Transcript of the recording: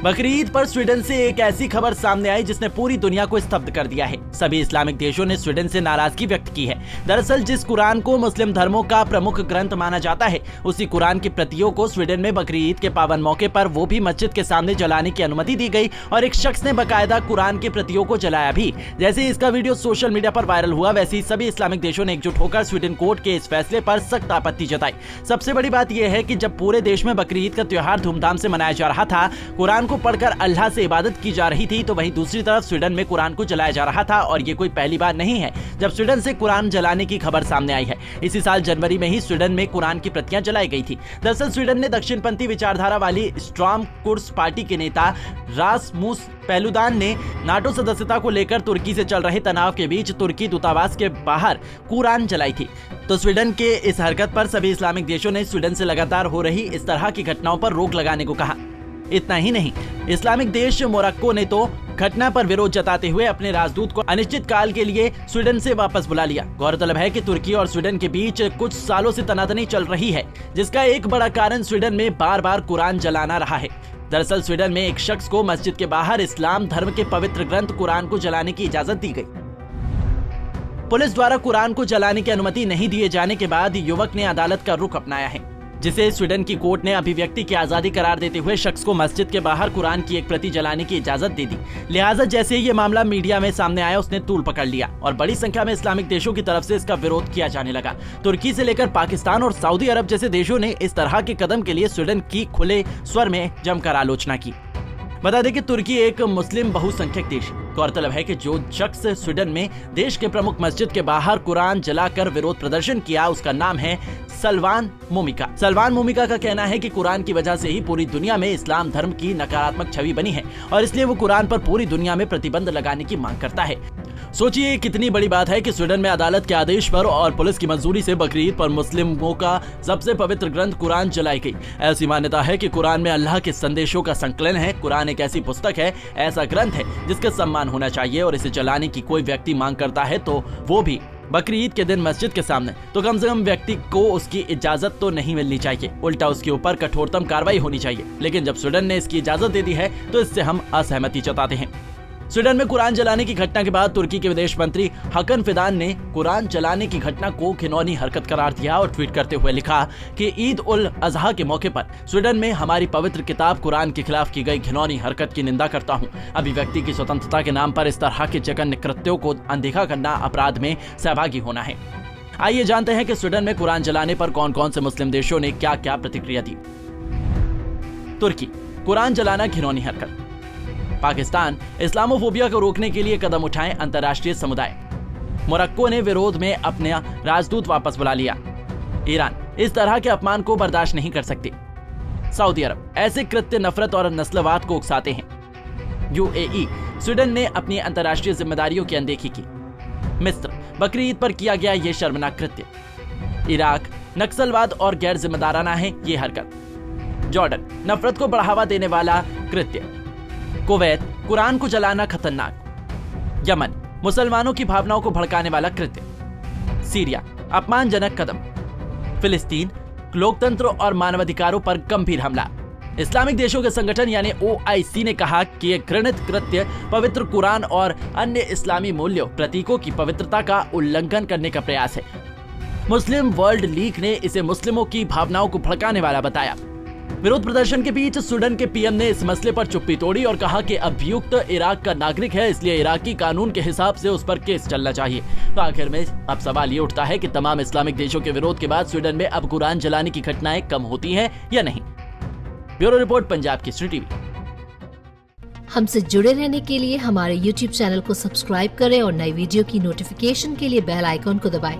बकरी ईद पर स्वीडन से एक ऐसी खबर सामने आई जिसने पूरी दुनिया को स्तब्ध कर दिया है। सभी इस्लामिक देशों ने स्वीडन से नाराजगी व्यक्त की है। दरअसल जिस कुरान को मुस्लिम धर्मों का प्रमुख ग्रंथ माना जाता है, उसी कुरान की प्रतियों को स्वीडन में बकरी ईद के पावन मौके पर वो भी मस्जिद के सामने जलाने की अनुमति दी गई और एक शख्स ने बकायदा कुरान की प्रतियों को जलाया भी। जैसे ही इसका वीडियो सोशल मीडिया पर वायरल हुआ, वैसे ही सभी इस्लामिक देशों ने एकजुट होकर स्वीडन कोर्ट के इस फैसले पर सख्त आपत्ति जताई। सबसे बड़ी बात यह है कि जब पूरे देश में बकरी ईद का त्योहार धूमधाम से मनाया जा रहा था, कुरान को पढ़कर अल्लाह से इबादत की जा रही थी, तो वहीं दूसरी तरफ स्वीडन में कुरान को जलाया जा रहा था। और ये कोई पहली बार नहीं है जब स्वीडन से कुरान जलाने की खबर सामने आई है। इसी साल जनवरी में ही स्वीडन में कुरान की प्रतियां जलाई गई थी। दरअसल स्वीडन ने दक्षिणपंथी विचारधारा वाली स्ट्रॉम कुर्स पार्टी के नेता रासमुस पेलुदान ने नाटो सदस्यता को लेकर तुर्की से चल रहे तनाव के बीच तुर्की दूतावास के बाहर कुरान जलाई थी। तो स्वीडन के इस हरकत पर सभी इस्लामिक देशों ने स्वीडन से लगातार हो रही इस तरह की घटनाओं पर रोक लगाने को कहा। इतना ही नहीं, इस्लामिक देश मोरक्को ने तो घटना पर विरोध जताते हुए अपने राजदूत को अनिश्चित काल के लिए स्वीडन से वापस बुला लिया। गौरतलब है कि तुर्की और स्वीडन के बीच कुछ सालों से तनातनी चल रही है, जिसका एक बड़ा कारण स्वीडन में बार बार कुरान जलाना रहा है। दरअसल स्वीडन में एक शख्स को मस्जिद के बाहर इस्लाम धर्म के पवित्र ग्रंथ कुरान को जलाने की इजाजत दी गई। पुलिस द्वारा कुरान को जलाने की अनुमति नहीं दिए जाने के बाद युवक ने अदालत का रुख अपनाया है, जिसे स्वीडन की कोर्ट ने अभिव्यक्ति की आजादी करार देते हुए शख्स को मस्जिद के बाहर कुरान की एक प्रति जलाने की इजाजत दे दी। लिहाजा जैसे ही ये मामला मीडिया में सामने आया, उसने तूल पकड़ लिया और बड़ी संख्या में इस्लामिक देशों की तरफ से इसका विरोध किया जाने लगा। तुर्की से लेकर पाकिस्तान और सऊदी अरब जैसे देशों ने इस तरह के कदम के लिए स्वीडन की खुले स्वर में जमकर आलोचना की। बता दें कि तुर्की एक मुस्लिम बहुसंख्यक देश है। गौरतलब है कि जो शख्स स्वीडन में देश के प्रमुख मस्जिद के बाहर कुरान जलाकर विरोध प्रदर्शन किया, उसका नाम है सलवान मोमिका। सलवान मोमिका का कहना है कि कुरान की वजह से ही पूरी दुनिया में इस्लाम धर्म की नकारात्मक छवि बनी है और इसलिए वो कुरान पर पूरी दुनिया में प्रतिबंध लगाने की मांग करता है। सोचिए कितनी बड़ी बात है कि स्वीडन में अदालत के आदेश पर और पुलिस की मंजूरी से बकरी ईद पर मुस्लिमों का सबसे पवित्र ग्रंथ कुरान जलाई गई। ऐसी मान्यता है कि कुरान में अल्लाह के संदेशों का संकलन है। कुरान एक ऐसी पुस्तक है, ऐसा ग्रंथ है जिसका सम्मान होना चाहिए और इसे जलाने की कोई व्यक्ति मांग करता है, तो वो भी बकरी ईद के दिन मस्जिद के सामने, तो कम से कम व्यक्ति को उसकी इजाजत तो नहीं मिलनी चाहिए, उल्टा उसके ऊपर कठोरतम कार्रवाई होनी चाहिए। लेकिन जब स्वीडन ने इसकी इजाजत दे दी है, तो इससे हम असहमति जताते हैं। स्वीडन में कुरान जलाने की घटना के बाद तुर्की के विदेश मंत्री हकन फिदान ने कुरान जलाने की घटना को घिनौनी हरकत करार दिया और ट्वीट करते हुए लिखा कि ईद उल अजहा के मौके पर स्वीडन में हमारी पवित्र किताब कुरान के खिलाफ की गई घिनौनी हरकत की निंदा करता हूं। अभिव्यक्ति की स्वतंत्रता के नाम पर इस तरह के जघन्य कृत्यों को अनदेखा करना अपराध में सहभागी होना है। आइए जानते हैं कि स्वीडन में कुरान जलाने पर कौन कौन से मुस्लिम देशों ने क्या क्या प्रतिक्रिया दी। तुर्की, कुरान जलाना घिनौनी हरकत। पाकिस्तान, इस्लामोफोबिया को रोकने के लिए कदम उठाएं अंतर्राष्ट्रीय समुदाय। मोरक्को ने विरोध में अपना राजदूत वापस बुला लिया। ईरान, इस तरह के अपमान को बर्दाश्त नहीं कर सकती। सऊदी अरब, ऐसे कृत्य नफरत और नस्लवाद को उकसाते हैं। यूएई, स्वीडन ने अपनी अंतर्राष्ट्रीय जिम्मेदारियों की अनदेखी की। मिस्र, बकरी ईद पर किया गया ये शर्मनाक कृत्य। इराक, नक्सलवाद और गैर जिम्मेदाराना है ये हरकत। जॉर्डन, नफरत को बढ़ावा देने वाला कृत्य। कुवैत, कुरान को जलाना खतरनाक। यमन, मुसलमानों की भावनाओं को भड़काने वाला कृत्य। सीरिया, अपमानजनक कदम। फिलिस्तीन, लोकतंत्र और मानवाधिकारों पर गंभीर हमला। इस्लामिक देशों के संगठन यानी ओआईसी ने कहा कि यह घृणित कृत्य पवित्र कुरान और अन्य इस्लामी मूल्यों प्रतीकों की पवित्रता का उल्लंघन करने का प्रयास है। मुस्लिम वर्ल्ड लीग ने इसे मुस्लिमों की भावनाओं को भड़काने वाला बताया। विरोध प्रदर्शन के बीच स्वीडन के पीएम ने इस मसले पर चुप्पी तोड़ी और कहा कि अभियुक्त इराक का नागरिक है, इसलिए इराकी कानून के हिसाब से उस पर केस चलना चाहिए। तो आखिर में अब सवाल ये उठता है कि तमाम इस्लामिक देशों के विरोध के बाद स्वीडन में अब कुरान जलाने की घटनाएं कम होती हैं या नहीं। Bureau report, Punjab Kesari TV. हमसे जुड़े रहने के लिए हमारे YouTube चैनल को सब्सक्राइब करें और नई वीडियो की नोटिफिकेशन के लिए बेल आइकॉन को दबाएं।